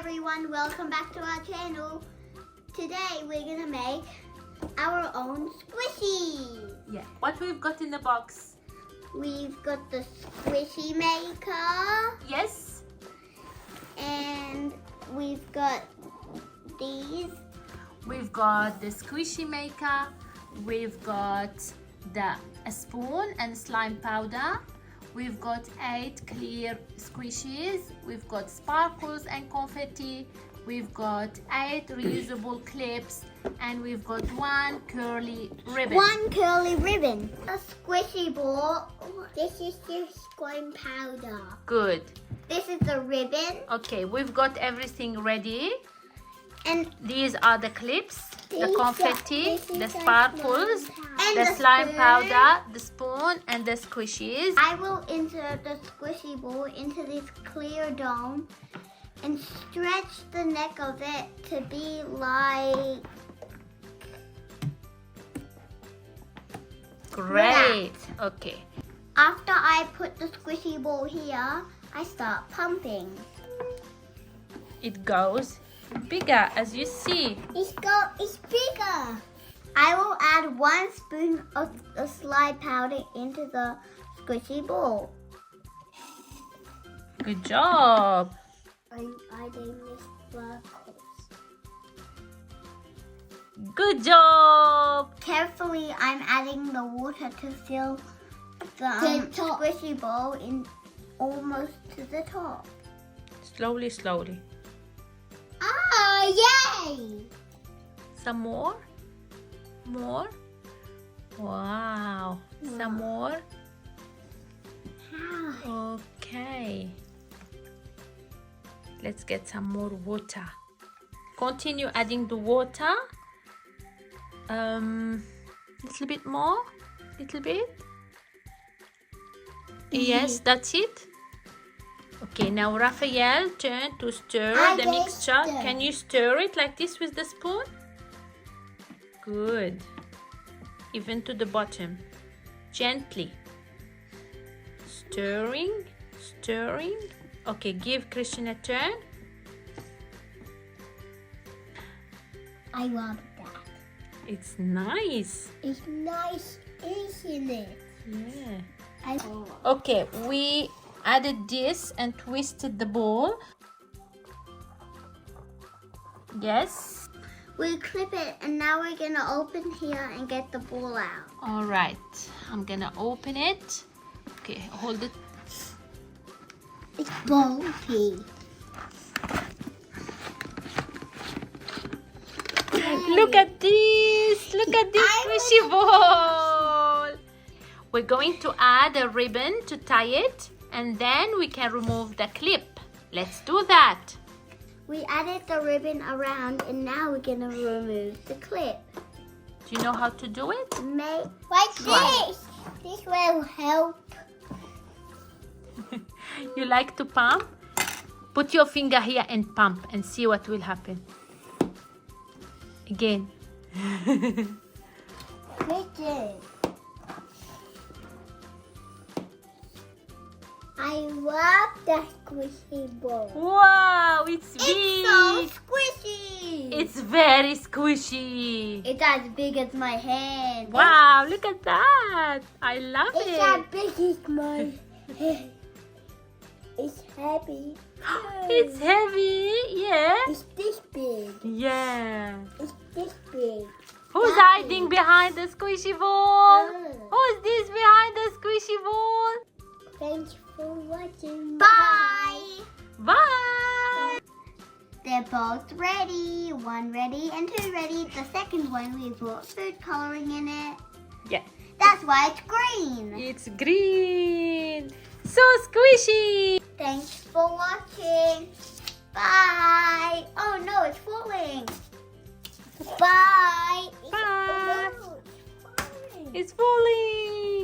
everyone, welcome back to our channel. Today we're gonna make our own squishy. Yeah, what we've got in the box? We've got the squishy maker. Yes. And we've got these. We've got the squishy maker. We've got a spoon and slime powder. We've got 8 clear squishies. We've got sparkles and confetti. We've got 8 reusable clips. And we've got 1 curly ribbon. A squishy ball. This is the slime powder. Good. This is the ribbon. Okay, we've got everything ready. And these are the clips, the confetti, the sparkles, and the the slime spoon. powder, the spoon, and the squishies. I will insert the squishy ball into this clear dome and stretch the neck of it to be like... Great. Okay. After I put the squishy ball here, I start pumping. It goes bigger, as you see. It's bigger. I will add 1 spoon of the slime powder into the squishy ball. Good job. I'm adding the sparkles. Good job. Carefully, I'm adding the water to fill the squishy ball in almost to the top. Slowly, slowly. Ah, yay! Some more? More? Wow. Some more? Okay. Let's get some more water. Continue adding the water. Little bit more. Little bit. Yes, that's it. Okay, now Raphael, turn to stir the mixture. Can you stir it like this with the spoon? Good. Even to the bottom. Gently. Stirring, stirring. Okay, give Christian a turn. I love that. It's nice. It's nice, isn't it? Yeah. Okay, we added this and twisted the ball. Yes. We clip it and now we're gonna open here and get the ball out. All right. I'm gonna open it. Okay, hold it. It's bulky. Look at this. Look at this squishy ball. We're going to add a ribbon to tie it. And then we can remove the clip. Let's do that. We added the ribbon around and now we're gonna remove the clip. Do you know how to do it? Like this. This will help. You like to pump? Put your finger here and pump and see what will happen. Again. I love the squishy ball. Wow, it's big. It's so squishy. It's very squishy. It's as big as my hand. Wow, look at that. I love it. It's as big as my hand. It's heavy. It's heavy, yeah. It's this big. Yeah. It's this big. Who's hiding behind the squishy ball? Oh. Who's this behind the squishy ball? Thanks for watching. Bye. Bye. They're both ready. 1 ready and 2 ready. The second one we put food coloring in it. Yeah. That's why it's green. It's green. So squishy. Thanks for watching. Bye. Oh no, it's falling. Bye. Bye. It's falling. It's falling.